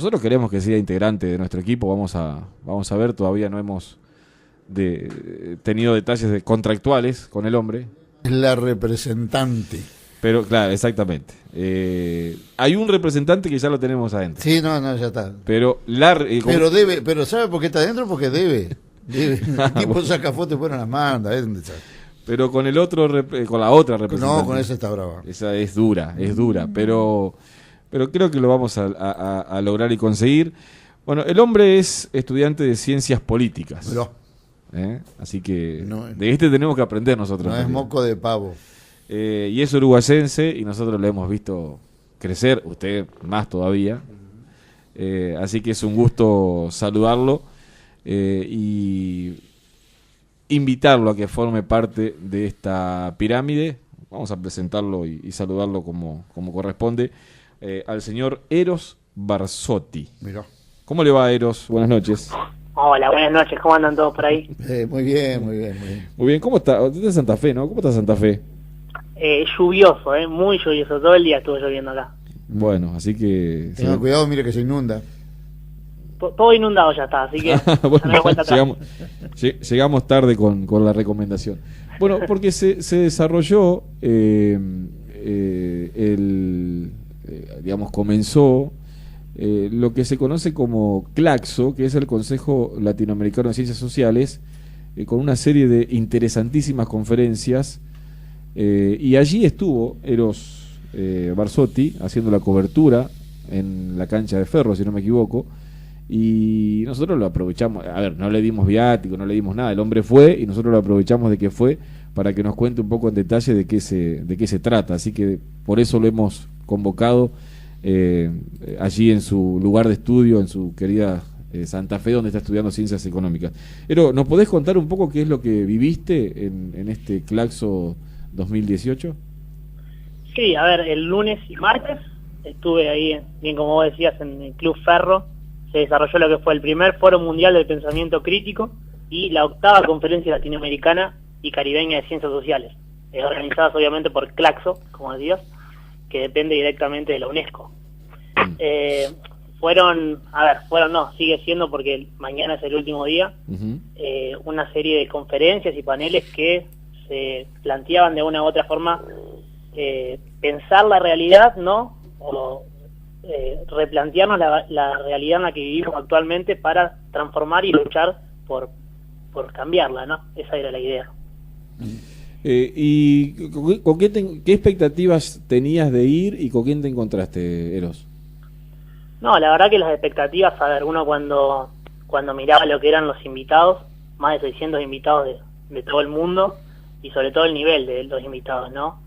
nosotros queremos que sea integrante de nuestro equipo. Vamos a ver, todavía no hemos tenido detalles contractuales con el hombre. Es la representante. Pero claro, exactamente. Hay un representante que ya lo tenemos adentro. Sí, no, ya está. Pero pero ¿sabe por qué está adentro? Porque debe. El tipo saca fotos y pone las manda. Pero con el otro, con la otra representante. No, con esa está brava. Esa es dura, pero creo que lo vamos a lograr y conseguir. Bueno, el hombre es estudiante de ciencias políticas. Pero, así que no, de este tenemos que aprender nosotros. No también. es moco de pavo. Y es uruguayense y nosotros lo hemos visto crecer, usted más todavía. Así que es un gusto saludarlo y invitarlo a que forme parte de esta pirámide. Vamos a presentarlo y saludarlo como corresponde. Al señor Eros Barsotti. Mirá. ¿Cómo le va, Eros? Buenas noches. Hola, buenas noches. ¿Cómo andan todos por ahí? Muy bien. Muy bien, ¿cómo está? Usted es de Santa Fe, ¿no? ¿Cómo está Santa Fe? Lluvioso, muy lluvioso. Todo el día estuvo lloviendo acá. Bueno, así que... Tenga cuidado, mire que se inunda. Todo inundado ya está, así que bueno, no hay vuelta atrás. llegamos tarde con la recomendación. Bueno, porque se desarrolló, comenzó lo que se conoce como CLACSO, que es el Consejo Latinoamericano de Ciencias Sociales, con una serie de interesantísimas conferencias, y allí estuvo Eros Barsotti haciendo la cobertura en la cancha de Ferro, si no me equivoco, y nosotros lo aprovechamos. A ver, no le dimos viático, no le dimos nada, el hombre fue y nosotros lo aprovechamos de que fue para que nos cuente un poco en detalle de qué se trata, así que por eso lo hemos convocado allí en su lugar de estudio, en su querida Santa Fe, donde está estudiando Ciencias Económicas. Pero, ¿nos podés contar un poco qué es lo que viviste en este CLACSO 2018? Sí, a ver, el lunes y martes estuve ahí, bien como vos decías, en el Club Ferro. Se desarrolló lo que fue el primer Foro Mundial del Pensamiento Crítico y la 8ª Conferencia Latinoamericana y Caribeña de Ciencias Sociales, organizadas obviamente por CLACSO, como decías, que depende directamente de la UNESCO. Sigue siendo, porque mañana es el último día, una serie de conferencias y paneles que se planteaban de una u otra forma pensar la realidad, ¿no? O replantearnos la realidad en la que vivimos actualmente para transformar y luchar por cambiarla, ¿no? Esa era la idea. ¿Y qué expectativas tenías de ir y con quién te encontraste, Eros? No, la verdad que las expectativas, a ver, uno cuando miraba lo que eran los invitados, más de 600 invitados de todo el mundo, y sobre todo el nivel de los invitados, ¿no?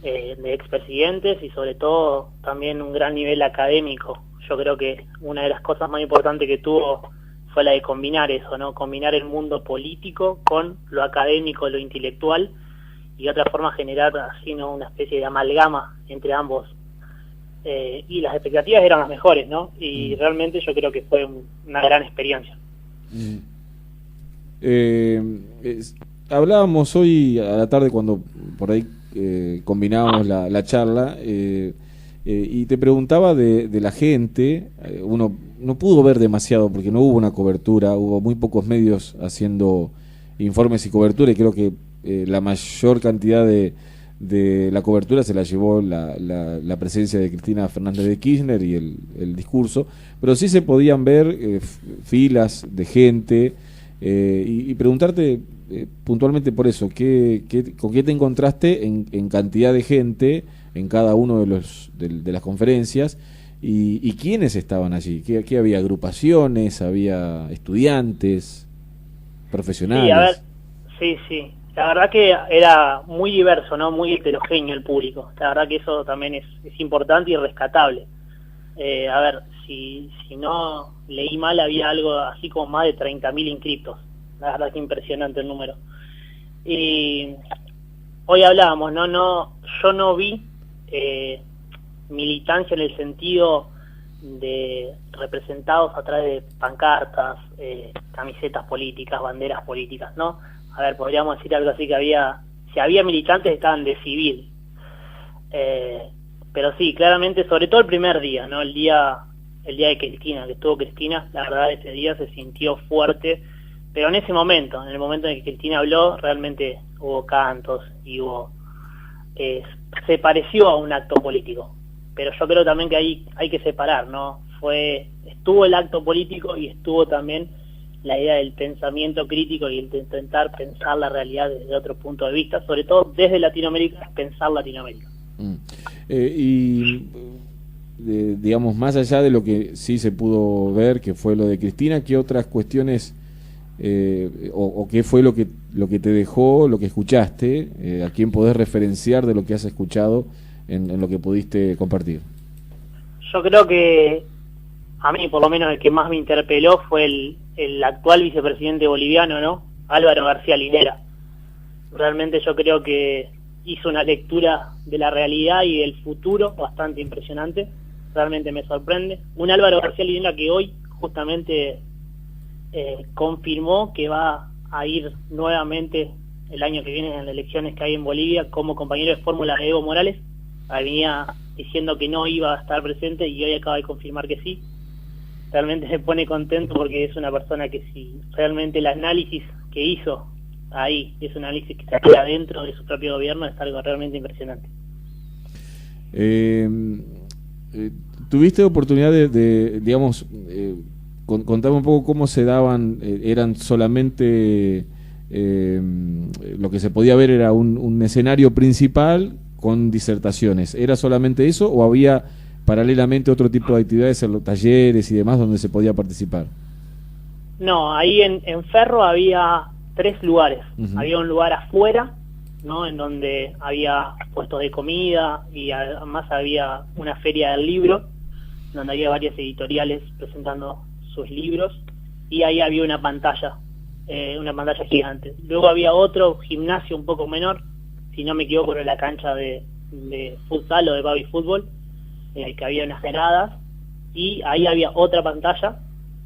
De expresidentes y sobre todo también un gran nivel académico. Yo creo que una de las cosas más importantes que tuvo fue la de combinar eso, ¿no? Combinar el mundo político con lo académico, lo intelectual, y de otra forma generar así, ¿no? Una especie de amalgama entre ambos. Y las expectativas eran las mejores, ¿no? Y realmente yo creo que fue una gran experiencia. Hablábamos hoy a la tarde cuando por ahí combinábamos la charla, y te preguntaba de la gente. Uno no pudo ver demasiado porque no hubo una cobertura, hubo muy pocos medios haciendo informes y cobertura, y creo que la mayor cantidad de la cobertura se la llevó la presencia de Cristina Fernández de Kirchner y el discurso, pero sí se podían ver filas de gente, y preguntarte puntualmente por eso, ¿con qué te encontraste en cantidad de gente en cada uno de las conferencias, y quiénes estaban allí? ¿Qué había? ¿Agrupaciones? ¿Había estudiantes? ¿Profesionales? Sí, a ver, sí. La verdad que era muy diverso, ¿no? Muy heterogéneo el público. La verdad que eso también es importante y rescatable. A ver, si no leí mal, había algo así como más de 30.000 inscriptos. La verdad que impresionante el número. Y hoy hablábamos, yo no vi militancia en el sentido de representados a través de pancartas, camisetas políticas, banderas políticas, ¿no? A ver, podríamos decir algo así, que si había militantes, estaban de civil. Pero sí, claramente, sobre todo el primer día, ¿no? El día el día de Cristina, que estuvo Cristina, la verdad ese día se sintió fuerte, pero en ese momento, en el momento en que Cristina habló, realmente hubo cantos y hubo... se pareció a un acto político, pero yo creo también que ahí hay que separar, ¿no? Estuvo el acto político y estuvo también la idea del pensamiento crítico y el de intentar pensar la realidad desde otro punto de vista, sobre todo desde Latinoamérica, pensar Latinoamérica. Digamos, más allá de lo que sí se pudo ver, que fue lo de Cristina, ¿qué otras cuestiones o qué fue lo que te dejó, lo que escuchaste, a quién podés referenciar de lo que has escuchado en lo que pudiste compartir? Yo creo que a mí, por lo menos, el que más me interpeló fue el actual vicepresidente boliviano, ¿no? Álvaro García Linera. Realmente yo creo que hizo una lectura de la realidad y del futuro bastante impresionante. Realmente me sorprende. Un Álvaro García Linera que hoy justamente confirmó que va a ir nuevamente el año que viene en las elecciones que hay en Bolivia como compañero de fórmula de Evo Morales. Venía diciendo que no iba a estar presente y hoy acaba de confirmar que sí. Realmente me pone contento porque es una persona que si realmente el análisis que hizo ahí es un análisis que se queda dentro de su propio gobierno, es algo realmente impresionante. ¿Tuviste oportunidad de digamos, contarme un poco cómo se daban, eran solamente, lo que se podía ver era un escenario principal con disertaciones, ¿era solamente eso o había paralelamente otro tipo de actividades en los talleres y demás donde se podía participar? No, ahí en Ferro había 3 lugares. Había un lugar afuera, ¿no? En donde había puestos de comida y además había una feria del libro, donde había varias editoriales presentando sus libros, y ahí había una pantalla gigante. Luego había otro gimnasio un poco menor, si no me equivoco, era la cancha de futsal o de baby fútbol, que había unas gradas, y ahí había otra pantalla,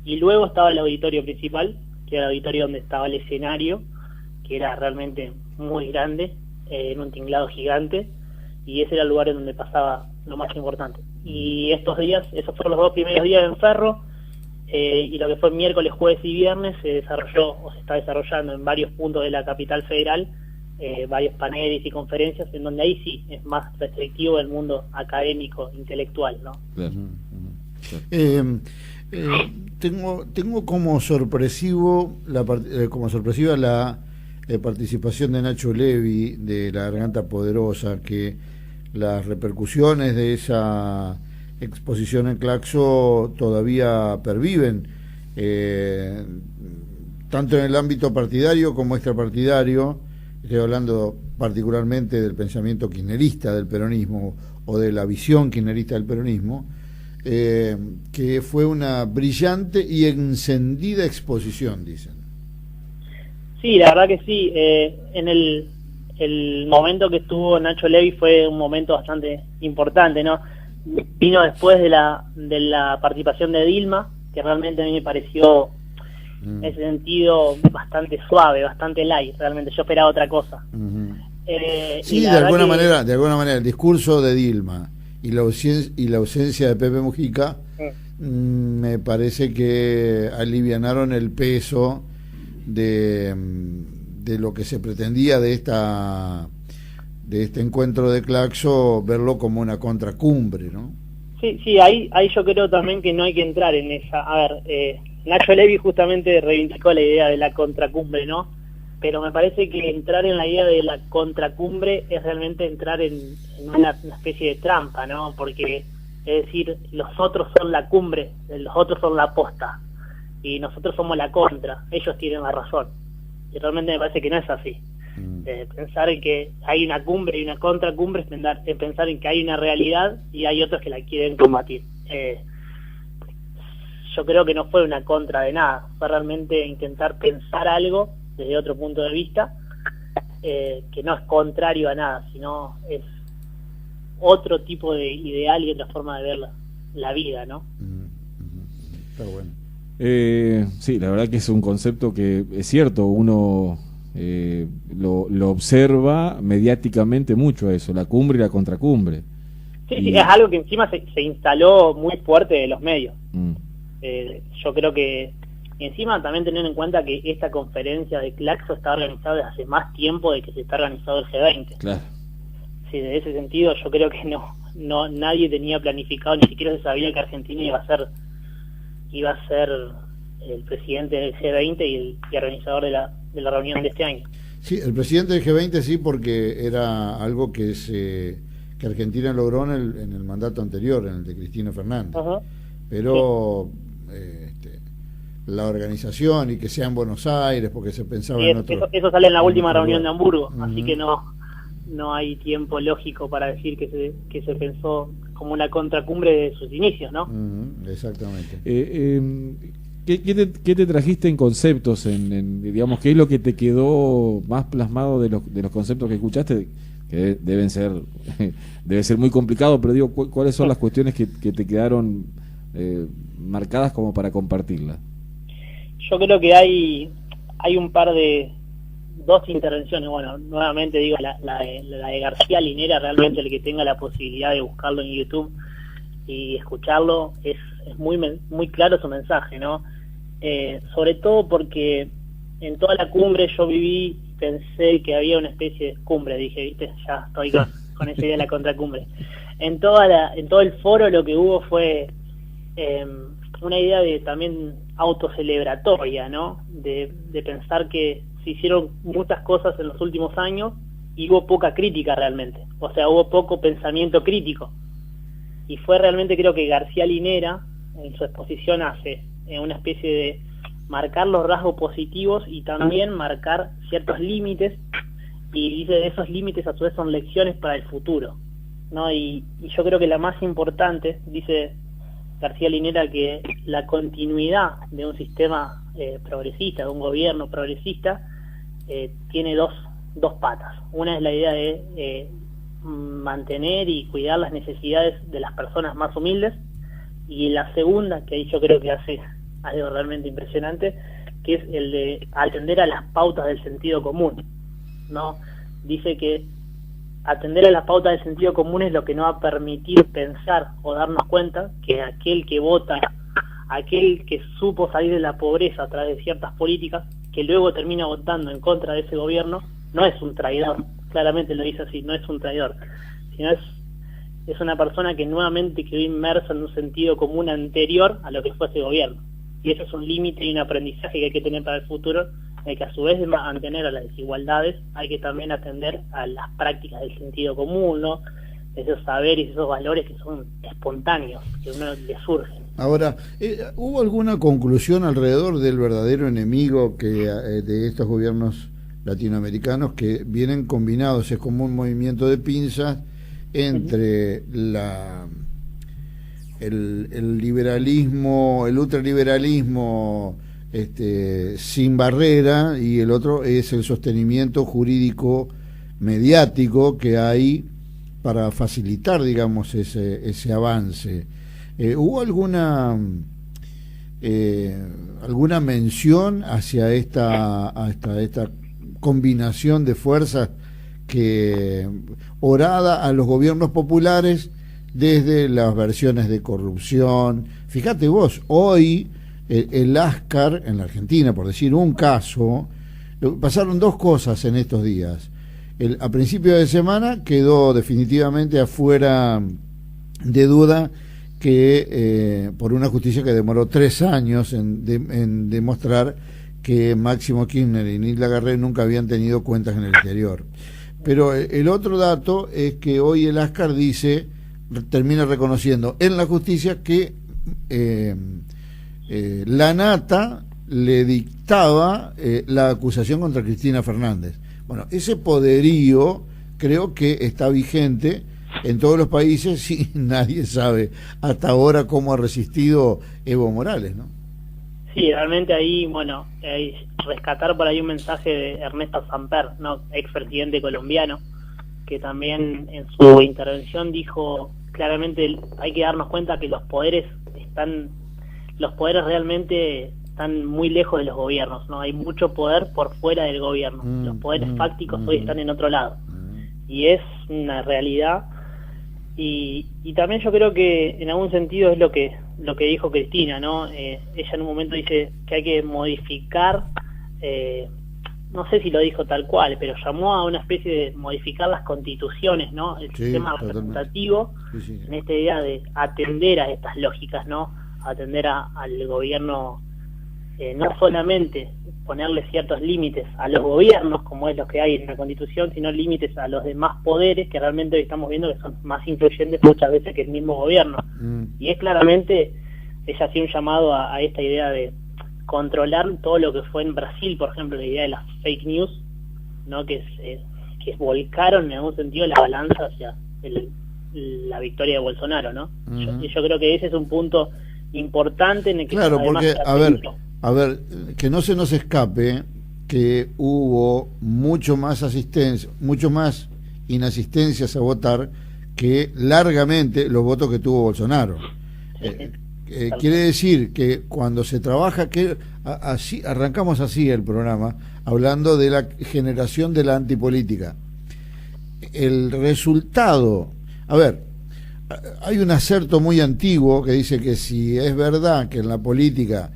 y luego estaba el auditorio principal, que era el auditorio donde estaba el escenario, que era realmente muy grande, en un tinglado gigante, y ese era el lugar en donde pasaba lo más importante. Y estos días, esos fueron los 2 primeros días en Ferro, y lo que fue miércoles, jueves y viernes se desarrolló, o se está desarrollando en varios puntos de la capital federal, varios paneles y conferencias, en donde ahí sí es más restrictivo el mundo académico, intelectual, ¿no? Claro. Tengo como sorpresiva la participación de Nacho Levi de La Garganta Poderosa, que las repercusiones de esa exposición en Claxo todavía perviven, tanto en el ámbito partidario como extrapartidario. Estoy hablando particularmente del pensamiento kirchnerista del peronismo o de la visión kirchnerista del peronismo, que fue una brillante y encendida exposición, dicen. Sí, la verdad que sí. En el momento que estuvo Nacho Levi fue un momento bastante importante, ¿no? Vino después de la participación de Dilma, que realmente a mí me pareció en ese sentido bastante suave, bastante light. Realmente yo esperaba otra cosa. Sí, de alguna manera el discurso de Dilma y la ausencia de Pepe Mujica me parece que alivianaron el peso de lo que se pretendía de este encuentro de Claxo, verlo como una contracumbre, ¿no? Sí, ahí yo creo también que no hay que entrar en esa. A ver, Nacho Levi justamente reivindicó la idea de la contracumbre, ¿no? Pero me parece que entrar en la idea de la contracumbre es realmente entrar en una especie de trampa, ¿no? Porque, es decir, los otros son la cumbre, los otros son la posta, y nosotros somos la contra, ellos tienen la razón. Y realmente me parece que no es así. Pensar en que hay una cumbre y una contracumbre es pensar en que hay una realidad y hay otros que la quieren combatir. Yo creo que no fue una contra de nada, fue realmente intentar pensar algo desde otro punto de vista, que no es contrario a nada, sino es otro tipo de ideal y otra forma de ver la vida, ¿no? Está bueno. Sí, la verdad que es un concepto que es cierto, uno lo observa mediáticamente mucho a eso, la cumbre y la contracumbre. Sí, es algo que encima se instaló muy fuerte de los medios. Yo creo que encima también tener en cuenta que esta conferencia de Claxo está organizada desde hace más tiempo de que se está organizado el G20. Claro. Sí, de ese sentido yo creo que no nadie tenía planificado, ni siquiera se sabía que Argentina iba a ser el presidente del G20 y organizador de la reunión de este año. Sí, el presidente del G20 sí, porque era algo que Argentina logró en el mandato anterior, en el de Cristina Fernández. Pero la organización y que sea en Buenos Aires, porque se pensaba en otro... Eso sale en la última reunión de Hamburgo, así que no hay tiempo lógico para decir que se pensó como una contracumbre de sus inicios, ¿no? Exactamente. ¿Qué te trajiste en conceptos? Digamos, ¿qué es lo que te quedó más plasmado de los conceptos que escuchaste? Que debe ser muy complicado, pero digo, ¿cuáles son las cuestiones que te quedaron marcadas como para compartirlas? Yo creo que hay dos intervenciones. Bueno, nuevamente digo, la de García Linera, realmente el que tenga la posibilidad de buscarlo en YouTube y escucharlo, es muy claro su mensaje, ¿no? Sobre todo porque en toda la cumbre yo pensé que había una especie de cumbre, dije, viste, ya estoy con esa idea de la contracumbre. En todo el foro lo que hubo fue una idea de también autocelebratoria, ¿no? De pensar que se hicieron muchas cosas en los últimos años y hubo poca crítica realmente, o sea, hubo poco pensamiento crítico. Y fue realmente, creo que García Linera en su exposición hace una especie de marcar los rasgos positivos y también marcar ciertos límites, y dice de esos límites a su vez son lecciones para el futuro, ¿no? Y yo creo que la más importante, dice García Linera, que la continuidad de un sistema progresista, de un gobierno progresista, tiene dos patas. Una es la idea de mantener y cuidar las necesidades de las personas más humildes, y la segunda, que ahí yo creo que hace algo realmente impresionante, que es el de atender a las pautas del sentido común, ¿no? Dice que atender a las pautas del sentido común es lo que nos va a permitir pensar o darnos cuenta que aquel que vota, aquel que supo salir de la pobreza a través de ciertas políticas, que luego termina votando en contra de ese gobierno, no es un traidor, claramente lo dice así, no es un traidor, sino es una persona que nuevamente quedó inmersa en un sentido común anterior a lo que fue ese gobierno. Y eso es un límite y un aprendizaje que hay que tener para el futuro, de que a su vez de mantener a las desigualdades hay que también atender a las prácticas del sentido común, ¿no? Esos saberes, esos valores que son espontáneos, que a uno le surgen. Ahora, ¿hubo alguna conclusión alrededor del verdadero enemigo de estos gobiernos latinoamericanos que vienen combinados? Es como un movimiento de pinzas entre el liberalismo, el ultraliberalismo sin barrera, y el otro es el sostenimiento jurídico mediático que hay para facilitar, digamos, ese avance. ¿Hubo alguna mención hacia esta combinación de fuerzas que orada a los gobiernos populares desde las versiones de corrupción? Fíjate vos, hoy el Ascar en la Argentina, por decir un caso, pasaron dos cosas en estos días. A principio de semana quedó definitivamente afuera de duda que por una justicia que demoró 3 años en demostrar que Máximo Kirchner y Nilda Garré nunca habían tenido cuentas en el exterior. Pero el otro dato es que hoy el Ascar termina reconociendo en la justicia que la Nata le dictaba la acusación contra Cristina Fernández. Bueno, ese poderío creo que está vigente en todos los países y nadie sabe hasta ahora cómo ha resistido Evo Morales, ¿no? Sí, realmente ahí, bueno, rescatar por ahí un mensaje de Ernesto Samper, ¿no? Expresidente colombiano, que también en su intervención dijo claramente hay que darnos cuenta que los poderes realmente están muy lejos de los gobiernos, ¿no? Hay mucho poder por fuera del gobierno. Los poderes fácticos hoy están en otro lado. Y es una realidad Y también yo creo que en algún sentido es lo que dijo Cristina, ¿no? Ella en un momento dice que hay que modificar, no sé si lo dijo tal cual, pero llamó a una especie de modificar las constituciones, ¿no? El sistema representativo, en esta idea de atender a estas lógicas, ¿no? Atender al gobierno, no solamente ponerle ciertos límites a los gobiernos, como es lo que hay en la Constitución, sino límites a los demás poderes que realmente hoy estamos viendo que son más influyentes muchas veces que el mismo gobierno. Y es claramente, ella hacía un llamado a esta idea de controlar todo lo que fue en Brasil, por ejemplo, la idea de las fake news, ¿no? Que volcaron en algún sentido la balanza hacia la victoria de Bolsonaro, ¿no? Yo creo que ese es un punto importante en el que... Claro, porque, a ver, que no se nos escape que hubo mucho más inasistencias a votar que largamente los votos que tuvo Bolsonaro. Quiere decir que cuando se trabaja, así arrancamos así el programa, hablando de la generación de la antipolítica. El resultado, a ver, hay un acerto muy antiguo que dice que si es verdad que en la política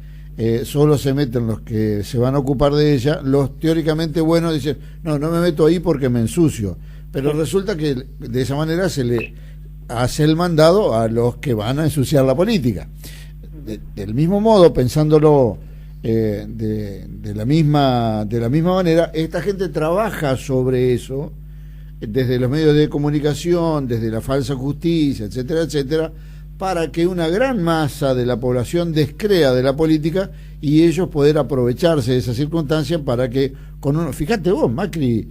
solo se meten los que se van a ocupar de ella, los teóricamente buenos dicen, no me meto ahí porque me ensucio, pero resulta que de esa manera se le hace el mandado a los que van a ensuciar la política. Del mismo modo, pensándolo de la misma manera, esta gente trabaja sobre eso desde los medios de comunicación, desde la falsa justicia, etcétera, etcétera, para que una gran masa de la población descrea de la política y ellos poder aprovecharse de esa circunstancia para que fíjate vos, Macri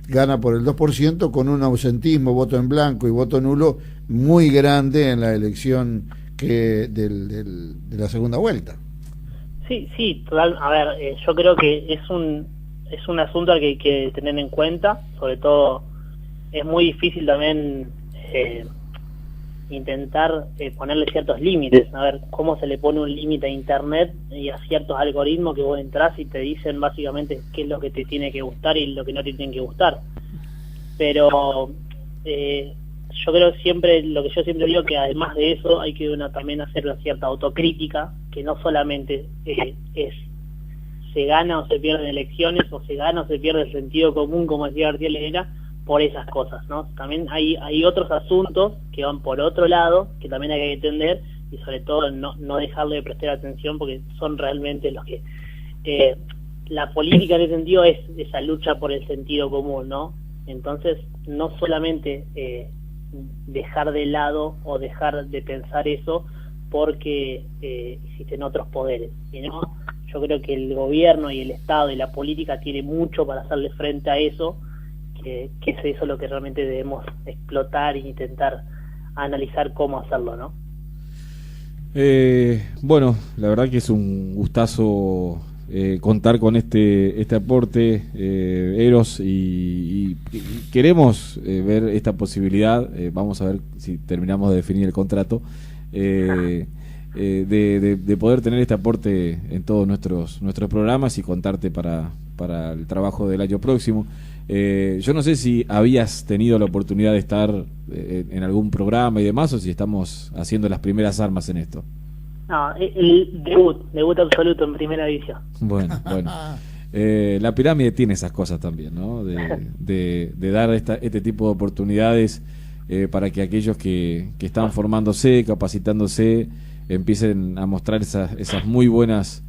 gana por el 2% con un ausentismo, voto en blanco y voto nulo muy grande en la elección de la segunda vuelta. Sí, total. A ver, yo creo que es un asunto al que hay que tener en cuenta. Sobre todo es muy difícil también intentar ponerle ciertos límites. A ver, cómo se le pone un límite a Internet y a ciertos algoritmos que vos entras y te dicen básicamente qué es lo que te tiene que gustar y lo que no te tiene que gustar. Pero yo creo lo que yo siempre digo, que además de eso hay que también hacer una cierta autocrítica, que no solamente es se gana o se pierden elecciones, o se gana o se pierde el sentido común, como decía García Linera, por esas cosas, ¿no? También hay otros asuntos que van por otro lado, que también hay que entender, y sobre todo no dejarle de prestar atención, porque son realmente los que... la política en ese sentido es esa lucha por el sentido común, ¿no? Entonces, no solamente dejar de lado o dejar de pensar eso porque existen otros poderes, sino yo creo que el gobierno y el Estado y la política tiene mucho para hacerle frente a eso, que es eso lo que realmente debemos explotar e intentar analizar cómo hacerlo, ¿no? Bueno, la verdad que es un gustazo contar con este aporte, Eros, y queremos ver esta posibilidad, vamos a ver si terminamos de definir el contrato, de poder tener este aporte en todos nuestros programas y contarte para el trabajo del año próximo. Yo no sé si habías tenido la oportunidad de estar en algún programa y demás, o si estamos haciendo las primeras armas en esto. No, el debut absoluto en primera división. Bueno. La pirámide tiene esas cosas también, ¿no? De dar este tipo de oportunidades para que aquellos que están formándose, capacitándose, empiecen a mostrar esas muy buenas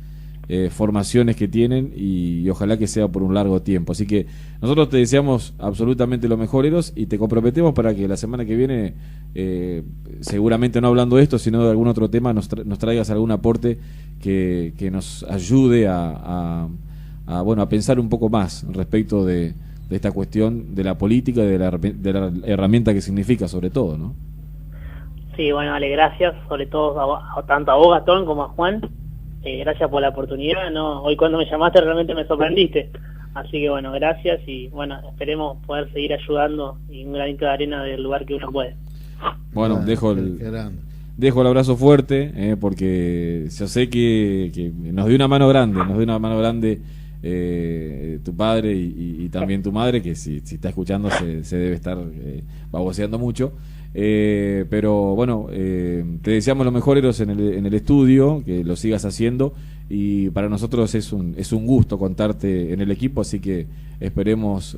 formaciones que tienen, y ojalá que sea por un largo tiempo. Así que nosotros te deseamos absolutamente lo mejor, Eros, y te comprometemos para que la semana que viene, seguramente no hablando de esto, sino de algún otro tema, nos traigas algún aporte que nos ayude a pensar un poco más respecto de esta cuestión de la política y de la herramienta que significa, sobre todo, ¿no? Sí, bueno, Ale, gracias, sobre todo tanto a vos, Gastón, como a Juan. Gracias por la oportunidad, ¿no? Hoy cuando me llamaste realmente me sorprendiste, así que bueno, gracias, y bueno, esperemos poder seguir ayudando y un granito de arena del lugar que uno puede. Bueno, dejo el abrazo fuerte, porque yo sé que nos dio una mano grande tu padre y también tu madre, que si está escuchando se debe estar baboseando mucho, Pero bueno, te deseamos lo mejor, Eros, en el estudio, que lo sigas haciendo, y para nosotros es un gusto contarte en el equipo, así que esperemos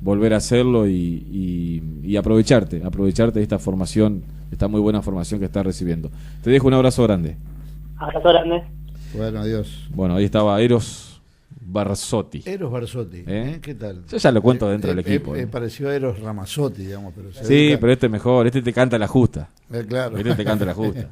volver a hacerlo y aprovecharte de esta formación, esta muy buena formación que estás recibiendo. Te dejo un abrazo grande. Abrazo grande. Bueno, adiós. Bueno, ahí estaba Eros Barzotti. Eros Barzotti, ¿qué tal? Yo ya lo cuento dentro del equipo. Pareció a Eros Ramazzotti, digamos. Pero sí, pero este es mejor, este te canta la justa. Claro. Este te canta la justa.